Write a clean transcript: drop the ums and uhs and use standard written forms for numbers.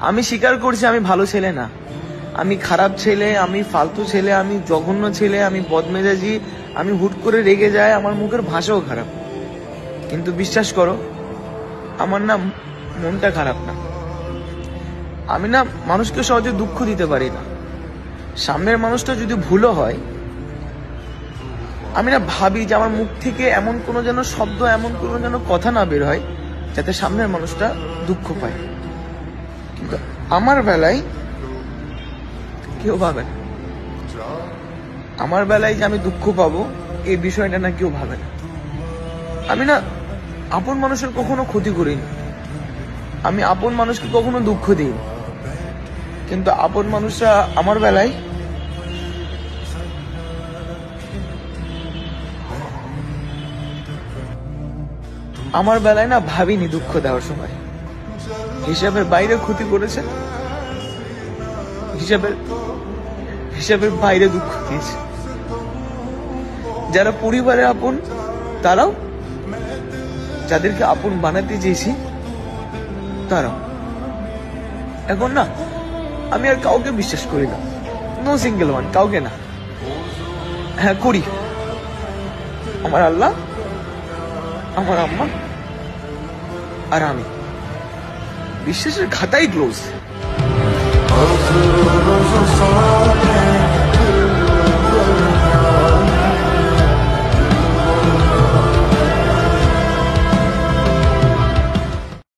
আমি স্বীকার করছি আমি ভালো ছেলে না, আমি খারাপ ছেলে, আমি ফালতু ছেলে, আমি জঘন্য ছেলে, আমি বদমেজাজি, আমি হুট করে রেগে যাই, আমার মুখের ভাষাও খারাপ। কিন্তু বিশ্বাস করো আমার না মনটা খারাপ না, আমি না মানুষকে সহজে দুঃখ দিতে পারি না। সামনের মানুষটা যদি ভুলও হয়, আমি না ভাবি যে আমার মুখ থেকে এমন কোনো যেন শব্দ, এমন কোনো যেন কথা না বের হয় যাতে সামনের মানুষটা দুঃখ পায়। কিন্তু আমার বেলায় কেউ ভাবে না, আমার বেলায় যে আমি দুঃখ পাবো এই বিষয়টা না কেউ ভাবে না। আমি না আপন মানুষের কখনো ক্ষতি করিনি, আমি আপন মানুষকে কখনো দুঃখ দিইনি, কিন্তু আপন মানুষরা আমার বেলায় না ভাবিনি দুঃখ দেওয়ার সময়। হিসাবের বাইরে ক্ষতি করেছে, হিসাবের বাইরে দুঃখ দিয়েছে। যারা পরিবারের আপন তারাও, যাদেরকে আপন বানাতে চেয়েছি তারাও। এখন না আমি আর কাউকে বিশ্বাস করি না, নো সিঙ্গেল ওয়ান, কাউকে না। হ্যাঁ করি, আমার আল্লাহ, আমার আম্মা আর আমি। বিশ্বাসের খাতাই ক্লোজ।